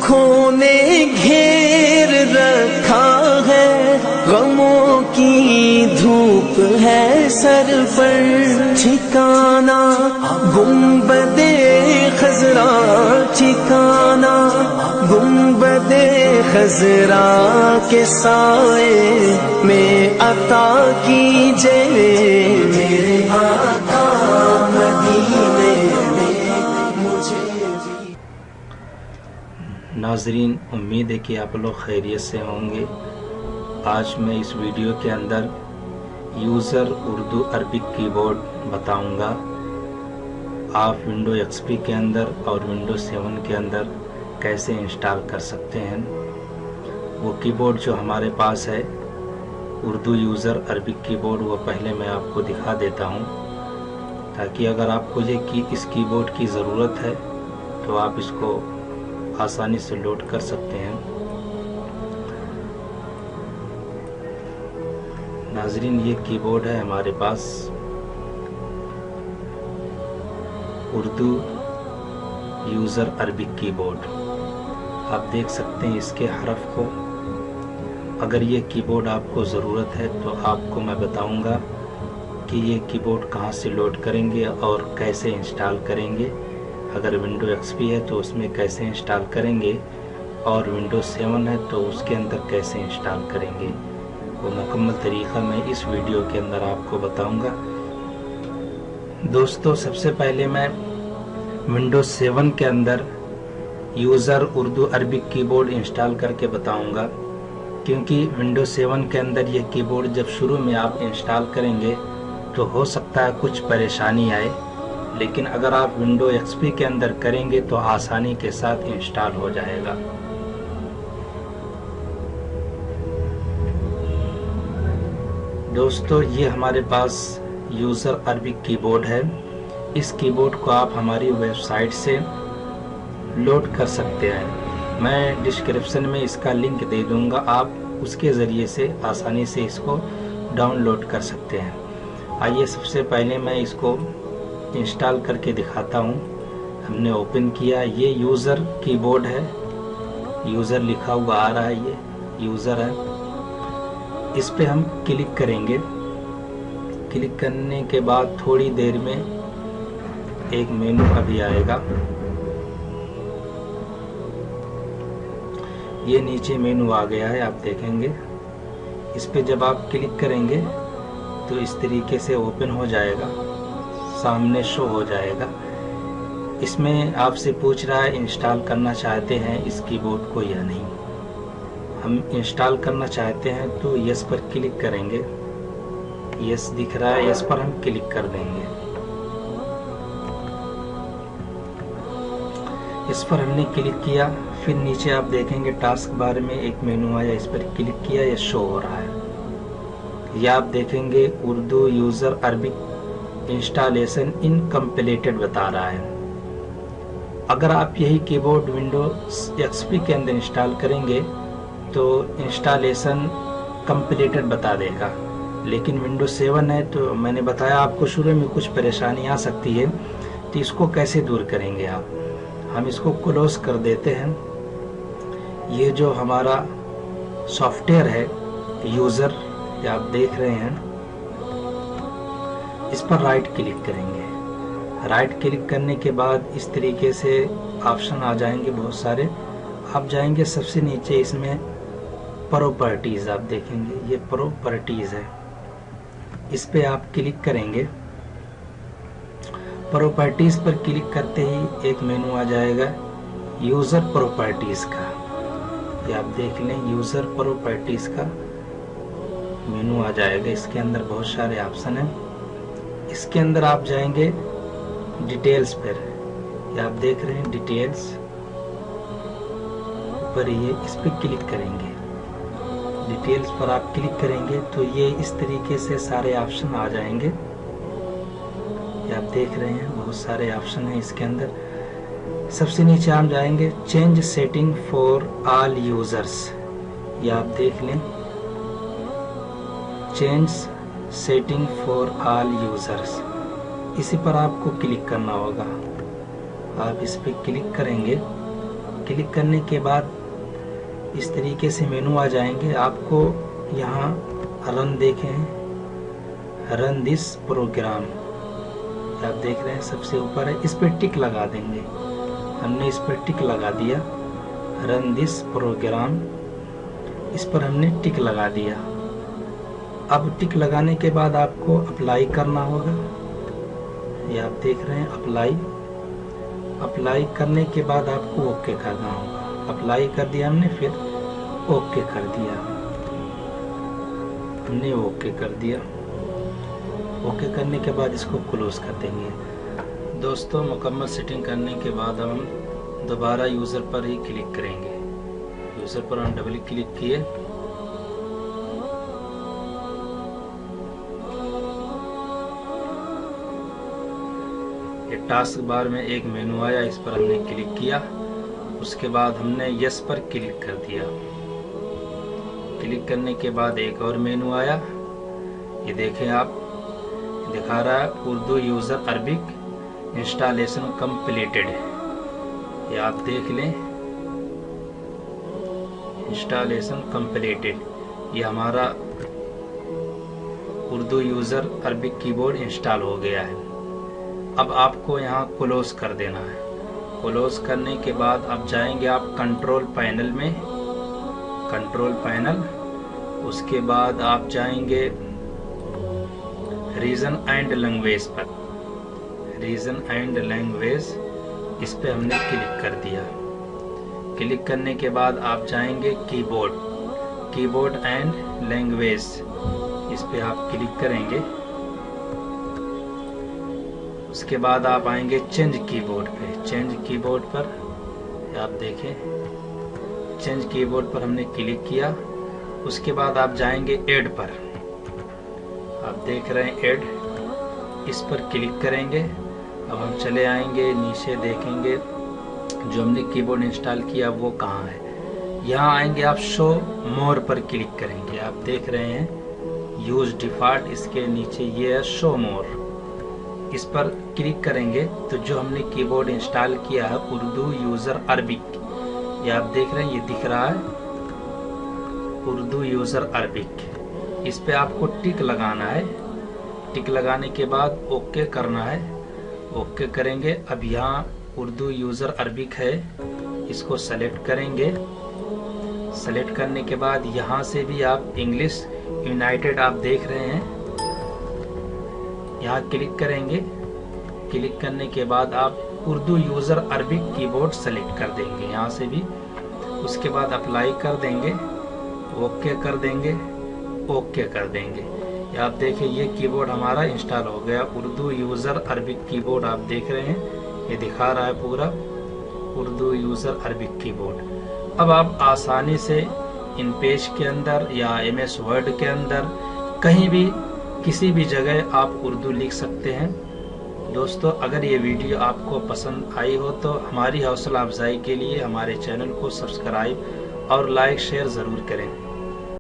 दुखों ने घेर रखा है, गमों की धूप है सर पर। ठिकाना गुंबदे खजरा, ठिकाना गुंबदे खजरा के साए में अता कीजिए मेरे आका मदीने में मुझे भी। नाजरीन, उम्मीद है कि आप लोग खैरियत से होंगे। आज मैं इस वीडियो के अंदर यूज़र उर्दू अरबिक कीबोर्ड बताऊंगा। आप विंडो एक्सपी के अंदर और विंडो 7 के अंदर कैसे इंस्टॉल कर सकते हैं। वो कीबोर्ड जो हमारे पास है उर्दू यूज़र अरबिक कीबोर्ड, वो पहले मैं आपको दिखा देता हूं, ताकि अगर आपको इस कीबोर्ड की ज़रूरत है तो आप इसको आसानी से लोड कर सकते हैं। नाजरीन, ये कीबोर्ड है हमारे पास उर्दू यूज़र अरबिक कीबोर्ड। आप देख सकते हैं इसके हरफ को। अगर ये कीबोर्ड आपको ज़रूरत है तो आपको मैं बताऊंगा कि ये कीबोर्ड कहाँ से लोड करेंगे और कैसे इंस्टॉल करेंगे। अगर विंडो एक्सपी है तो उसमें कैसे इंस्टॉल करेंगे, और विंडो 7 है तो उसके अंदर कैसे इंस्टॉल करेंगे, वो मुकम्मल तरीक़ा मैं इस वीडियो के अंदर आपको बताऊंगा। दोस्तों, सबसे पहले मैं विंडो 7 के अंदर user Urdu Arabic keyboard install करके बताऊंगा, क्योंकि विंडो 7 के अंदर ये कीबोर्ड जब शुरू में आप इंस्टॉल करेंगे तो हो सकता है कुछ परेशानी आए, लेकिन अगर आप विंडो एक्सपी के अंदर करेंगे तो आसानी के साथ इंस्टॉल हो जाएगा। दोस्तों, ये हमारे पास यूज़र अरबिक कीबोर्ड है। इस कीबोर्ड को आप हमारी वेबसाइट से लोड कर सकते हैं। मैं डिस्क्रिप्शन में इसका लिंक दे दूंगा, आप उसके ज़रिए से आसानी से इसको डाउनलोड कर सकते हैं। आइए, सबसे पहले मैं इसको इंस्टॉल करके दिखाता हूँ। हमने ओपन किया, ये यूज़र कीबोर्ड है, यूज़र लिखा हुआ आ रहा है, ये यूज़र है। इस पे हम क्लिक करेंगे। क्लिक करने के बाद थोड़ी देर में एक मेनू अभी आएगा। ये नीचे मेनू आ गया है, आप देखेंगे। इस पे जब आप क्लिक करेंगे तो इस तरीके से ओपन हो जाएगा, सामने शो हो जाएगा। इसमें आपसे पूछ रहा है इंस्टॉल करना चाहते हैं इस कीबोर्ड को या नहीं। हम इंस्टॉल करना चाहते हैं तो यस पर क्लिक करेंगे। यस दिख रहा है, यस पर हम क्लिक कर देंगे। इस पर हमने क्लिक किया, फिर नीचे आप देखेंगे टास्क बार में एक मेनू आया, इस पर क्लिक किया, यह शो हो रहा है। या आप देखेंगे Urdu user Arabic installation incompleted बता रहा है। अगर आप यही कीबोर्ड विंडोज एक्सपी के अंदर इंस्टॉल करेंगे तो इंस्टॉलेशन कंप्लीटेड बता देगा, लेकिन विंडो 7 है तो मैंने बताया आपको शुरू में कुछ परेशानी आ सकती है, तो इसको कैसे दूर करेंगे आप। हम इसको क्लोज कर देते हैं। ये जो हमारा सॉफ्टवेयर है यूज़र, ये आप देख रहे हैं, इस पर राइट क्लिक करेंगे। राइट क्लिक करने के बाद इस तरीके से ऑप्शन आ जाएंगे बहुत सारे। आप जाएंगे सबसे नीचे, इसमें प्रॉपर्टीज आप देखेंगे, ये प्रॉपर्टीज है, इस पे आप क्लिक करेंगे। प्रॉपर्टीज पर क्लिक करते ही एक मेनू आ जाएगा यूज़र प्रॉपर्टीज का। ये आप देख लें, यूज़र प्रॉपर्टीज का मेनू आ जाएगा। इसके अंदर बहुत सारे ऑप्शन हैं। इसके अंदर आप जाएंगे डिटेल्स पर, ये आप देख रहे हैं डिटेल्स पर, ये इस पर क्लिक करेंगे। डिटेल्स पर आप क्लिक करेंगे तो ये इस तरीके से सारे ऑप्शन आ जाएंगे। ये आप देख रहे हैं बहुत सारे ऑप्शन हैं इसके अंदर। सबसे नीचे हम जाएंगे change setting for all users, ये आप देख लें, change setting for all users, इसी पर आपको क्लिक करना होगा। आप इस पर क्लिक करेंगे क्लिक करने के बाद इस तरीके से मेनू आ जाएंगे। आपको यहाँ रन देखें, रन दिस प्रोग्राम आप देख रहे हैं सबसे ऊपर है, इस पर टिक लगा देंगे। हमने इस पर टिक लगा दिया, रन दिस प्रोग्राम, इस पर हमने टिक लगा दिया। अब टिक लगाने के बाद आपको अप्लाई करना होगा। ये आप देख रहे हैं अप्लाई। अप्लाई करने के बाद आपको ओके करना होगा। अप्लाई कर दिया हमने, फिर ओके कर दिया, हमने ओके कर दिया। ओके करने के बाद इसको क्लोज कर देंगे। दोस्तों, मुकम्मल सेटिंग करने के बाद हम दोबारा यूज़र पर ही क्लिक करेंगे। यूज़र पर हम डबल क्लिक किए, ये टास्क बार में एक मेनू आया, इस पर हमने क्लिक किया। उसके बाद हमने यस पर क्लिक कर दिया। क्लिक करने के बाद एक और मेनू आया, ये देखें आप, दिखा रहा है Urdu user Arabic installation completed. ये आप देख लें, इंस्टॉलेशन कंप्लीटेड। ये हमारा Urdu user Arabic keyboard install हो गया है। अब आपको यहाँ क्लोज कर देना है। क्लोज करने के बाद अब जाएंगे आप कंट्रोल पैनल में, कंट्रोल पैनल। उसके बाद आप जाएंगे रीजन एंड लैंग्वेज पर, रीजन एंड लैंग्वेज, इस पे हमने क्लिक कर दिया। क्लिक करने के बाद आप जाएंगे कीबोर्ड, कीबोर्ड एंड लैंग्वेज, इस पे आप क्लिक करेंगे। उसके बाद आप आएंगे चेंज कीबोर्ड पे, चेंज कीबोर्ड पर आप देखें, चेंज कीबोर्ड पर हमने क्लिक किया। उसके बाद आप जाएंगे ऐड पर, आप देख रहे हैं ऐड, इस पर क्लिक करेंगे। अब हम चले आएंगे नीचे, देखेंगे जो हमने कीबोर्ड इंस्टॉल किया वो कहाँ है। यहाँ आएंगे आप शो मोर पर क्लिक करेंगे। आप देख रहे हैं यूज डिफॉल्ट, इसके नीचे ये है शो मोर, इस पर क्लिक करेंगे तो जो हमने कीबोर्ड इंस्टॉल किया है उर्दू यूज़र अरबिक, ये आप देख रहे हैं, ये दिख रहा है उर्दू यूज़र अरबिक। इस पे आपको टिक लगाना है। टिक लगाने के बाद ओके करना है, ओके करेंगे। अब यहाँ उर्दू यूज़र अरबिक है, इसको सेलेक्ट करेंगे। सेलेक्ट करने के बाद यहाँ से भी आप इंग्लिश यूनाइटेड आप देख रहे हैं, यहाँ क्लिक करेंगे। क्लिक करने के बाद आप Urdu user Arabic keyboard select कर देंगे यहाँ से भी। उसके बाद अप्लाई कर देंगे, ओके कर देंगे, ओके कर देंगे। आप देखिए ये कीबोर्ड हमारा इंस्टॉल हो गया, उर्दू यूज़र अरबिक कीबोर्ड आप देख रहे हैं, ये दिखा रहा है पूरा उर्दू यूज़र अरबिक कीबोर्ड। अब आप आसानी से इन पेज के अंदर या MS वर्ड के अंदर कहीं भी किसी भी जगह आप उर्दू लिख सकते हैं। दोस्तों, अगर ये वीडियो आपको पसंद आई हो तो हमारी हौसला अफजाई के लिए हमारे चैनल को सब्सक्राइब और लाइक शेयर ज़रूर करें।